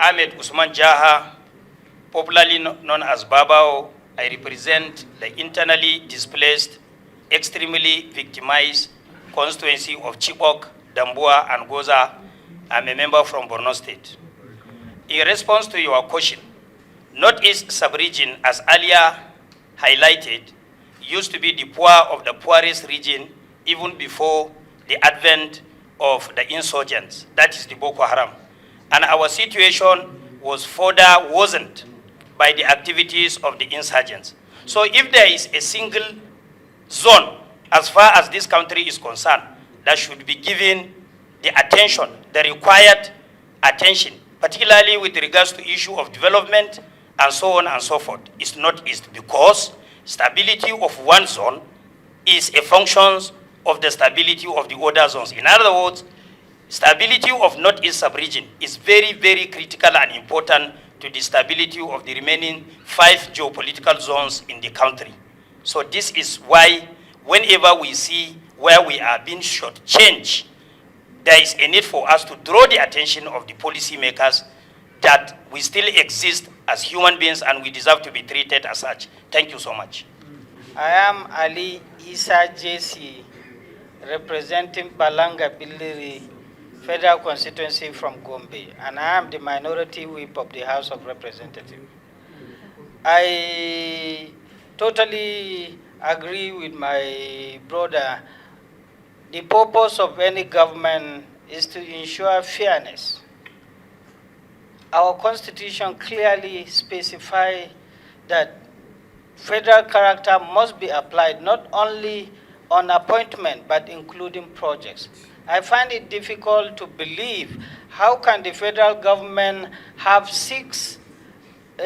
Ahmed Usman Jaha, popularly known as Babao. I represent the internally displaced, extremely victimized constituency of Chibok, Dambua, and Goza. I'm a member from Borno State. In response to your question, Northeast sub-region, as earlier highlighted, used to be the poor of the poorest region even before the advent of the insurgents, that is the Boko Haram. And our situation was further worsened by the activities of the insurgents. So if there is a single zone, as far as this country is concerned, that should be given the attention, the required attention, particularly with regards to issue of development and so on and so forth, is Northeast, because stability of one zone is a function of the stability of the other zones. In other words, stability of Northeast sub-region is very, very critical and important to the stability of the remaining 5 geopolitical zones in the country. So this is why whenever we see where we are being shortchanged, there is a need for us to draw the attention of the policymakers that we still exist as human beings and we deserve to be treated as such. Thank you so much. I am Ali Isa JC, representing Balanga Billiri Federal Constituency from Gombe, and I am the minority whip of the House of Representatives. I totally agree with my brother. The purpose of any government is to ensure fairness. Our Constitution clearly specifies that federal character must be applied not only on appointment but including projects. I find it difficult to believe how can the federal government have 6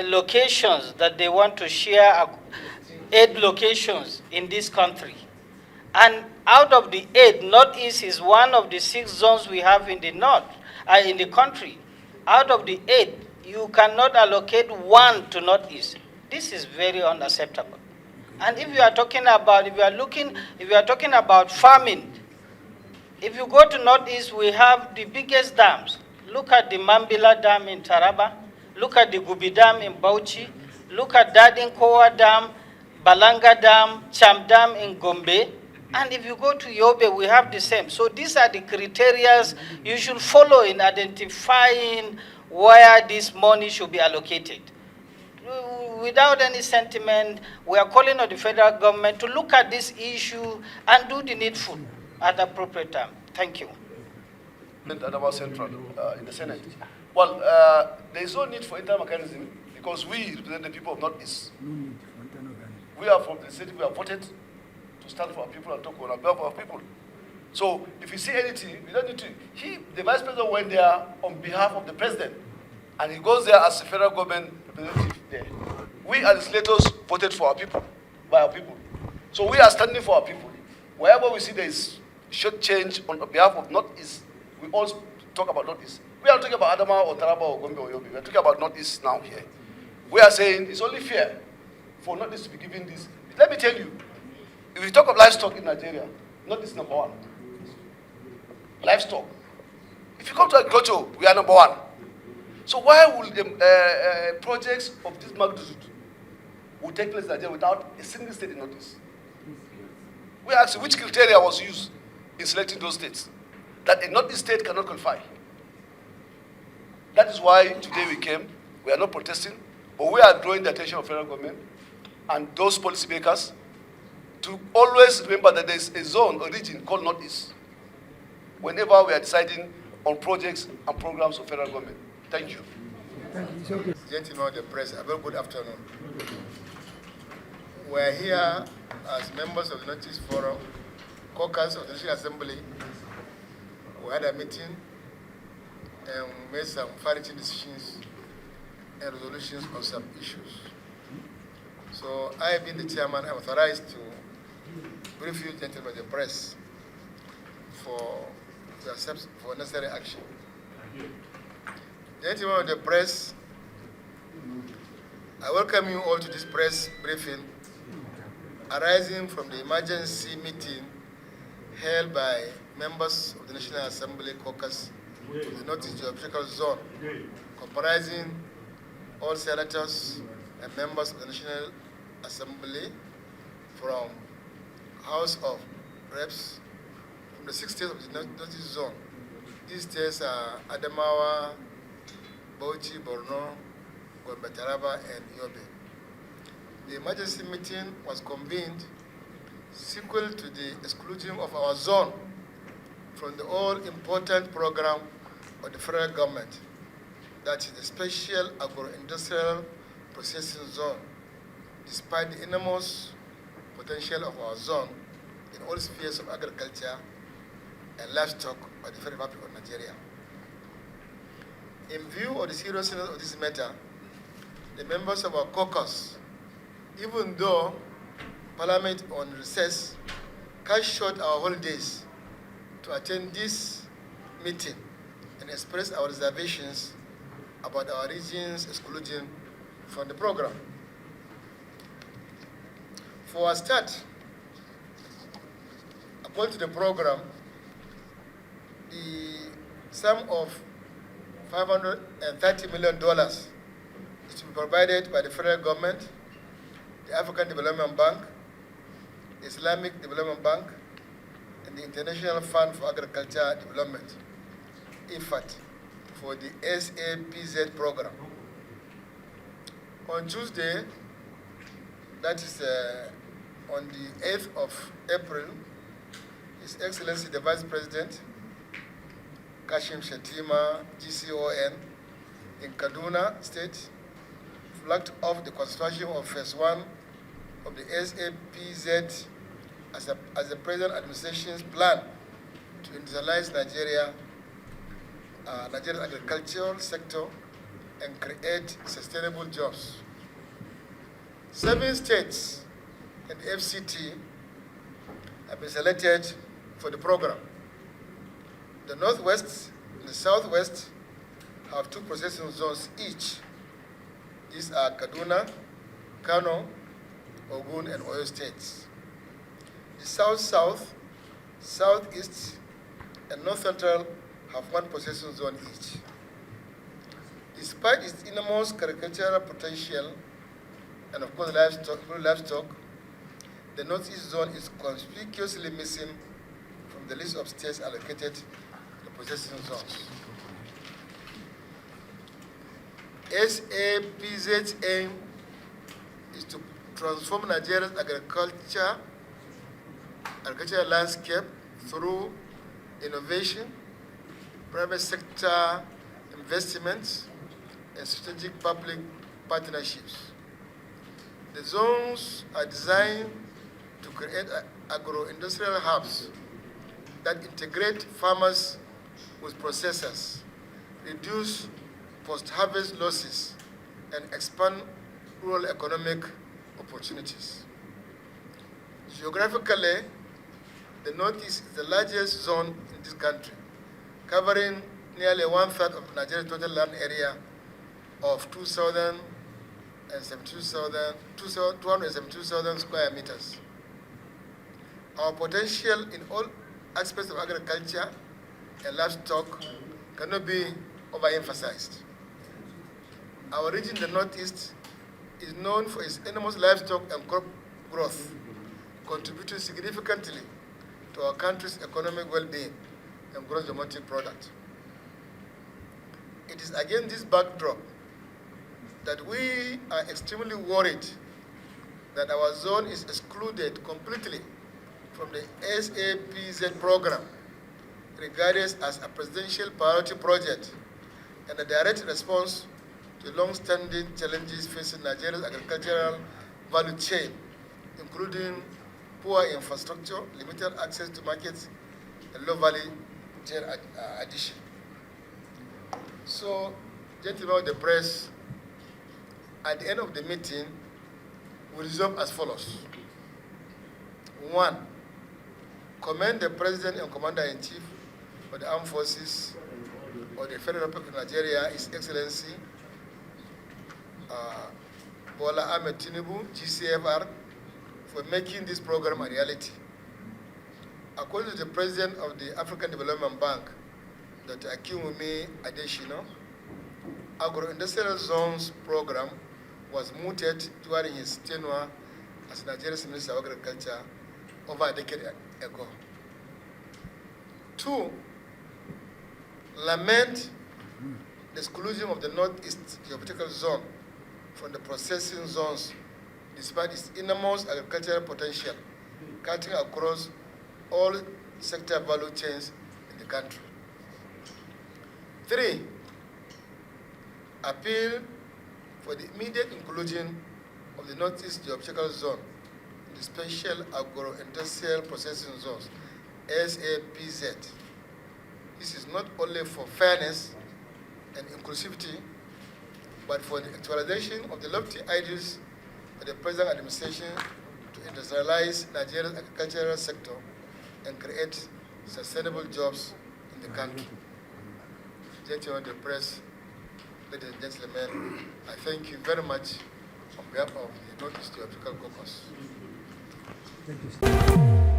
locations that they want to share, 8 locations in this country. And out of the 8, Northeast is one of the 6 zones we have in the north, in the country. Out of the 8, you cannot allocate 1 to Northeast. This is very unacceptable. And if you are talking about, if you are talking about farming, if you go to Northeast, we have the biggest dams. Look at the Mambila Dam in Taraba. Look at the Gubi Dam in Bauchi. Look at Dadinkowa Dam, Balanga Dam, Cham Dam in Gombe. And if you go to Yobe, we have the same. So these are the criteria you should follow in identifying where this money should be allocated. Without any sentiment, we are calling on the federal government to look at this issue and do the needful at the appropriate time. Thank you. Adamawa Central in the Senate. Well, there is no need for internal mechanism because we represent the people of Northeast. We are from the city, we are voted to stand for our people and talk on behalf of our people. So if you see anything, we don't need to. The vice president went there on behalf of the president, and he goes there as a federal government representative there. We as legislators voted for our people, by our people. So we are standing for our people. Wherever we see there is short change on behalf of Northeast, we all talk about Northeast. We are talking about Adamawa or Taraba or Gombe or Yobe. We are talking about Northeast now here. We are saying it's only fair for Northeast to be given this. Let me tell you, if we talk of livestock in Nigeria, Northeast is number 1. Livestock. If you come to agriculture, we are number 1. So why will the projects of this magnitude will take place in Nigeria without a single state in Northeast? We asked which criteria was used in selecting those states, that a Northeast state cannot qualify. That is why today we came. We are not protesting, but we are drawing the attention of federal government and those policymakers to always remember that there is a zone, a region called Northeast, whenever we are deciding on projects and programs of federal government. Thank you. Gentlemen of the press, a very good afternoon. We are here as members of the Northeast Forum, caucus of the National Assembly. We had a meeting and made some far-reaching decisions and resolutions on some issues. So I, being the chairman, am authorized to brief you, gentlemen of the press, for necessary action. Gentlemen of the press, I welcome you all to this press briefing arising from the emergency meeting held by members of the National Assembly caucus to the Northeast Geographical Zone comprising all senators and members of the National Assembly from House of Reps from the 6 states of the Northeast Zone. These states are Adamawa, Bauchi, Borno, Gombe, Taraba, and Yobe. The emergency meeting was convened sequel to the exclusion of our zone from the all-important program of the federal government, that is the Special Agro-Industrial Processing Zone, despite the enormous potential of our zone in all spheres of agriculture and livestock of the Federal Republic of Nigeria. In view of the seriousness of this matter, the members of our caucus, even though Parliament on recess, cut short our holidays to attend this meeting and express our reservations about our region's exclusion from the program. For a start, according to the program, the sum of $530 million is to be provided by the federal government, the African Development Bank, the Islamic Development Bank, and the International Fund for Agriculture Development, IFAD, for the SAPZ program. On Tuesday, that is on the 8th of April, His Excellency the Vice President, Kashim Shettima, GCON, in Kaduna State, flagged off the construction of Phase 1 of the SAPZ as the present administration's plan to industrialize Nigeria's agricultural sector and create sustainable jobs. 7 states and FCT have been selected for the program. The Northwest and the Southwest have 2 processing zones each. These are Kaduna, Kano, Ogun, and Oyo states. The South-South, Southeast, and North Central have 1 processing zone each. Despite its enormous agricultural potential and of course livestock, the Northeast Zone is conspicuously missing from the list of states allocated to processing zones. SAPZ's aim is to transform Nigeria's agricultural landscape through innovation, private sector investments, and strategic public partnerships. The zones are designed to create agro-industrial hubs that integrate farmers with processors, reduce post-harvest losses, and expand rural economic opportunities. Geographically, the Northeast is the largest zone in this country, covering nearly 1/3 of Nigeria's total land area of 272,000 square meters. Our potential in all aspects of agriculture and livestock cannot be overemphasized. Our region, the Northeast, is known for its enormous livestock and crop growth, contributing significantly to our country's economic well-being and gross domestic product. It is against this backdrop that we are extremely worried that our zone is excluded completely from the SAPZ program, regarded as a presidential priority project and a direct response to long-standing challenges facing Nigeria's agricultural value chain, including poor infrastructure, limited access to markets, and low value chain addition. So, gentlemen of the press, at the end of the meeting, we resolve as follows. 1, commend the President and Commander-in-Chief of the Armed Forces of the Federal Republic of Nigeria, His Excellency Bola Ahmed Tinubu, GCFR, for making this program a reality. According to the President of the African Development Bank, Dr. Akinwumi Adesina, agro-industrial zones program was mooted during his tenure as Nigeria's Minister of Agriculture over a decade ago. 2, lament the exclusion of the Northeast geopolitical zone from the processing zones despite its enormous agricultural potential, cutting across all sector value chains in the country. 3, appeal for the immediate inclusion of the Northeast geopolitical zone in the special agro-industrial processing zones, SAPZ. This is not only for fairness and inclusivity, but for the actualization of the lofty ideals of the present administration to industrialize Nigeria's agricultural sector and create sustainable jobs in the country. Gentlemen of the press, ladies and gentlemen, I thank you very much on behalf of the Northeast Geographical Caucus. Thank you.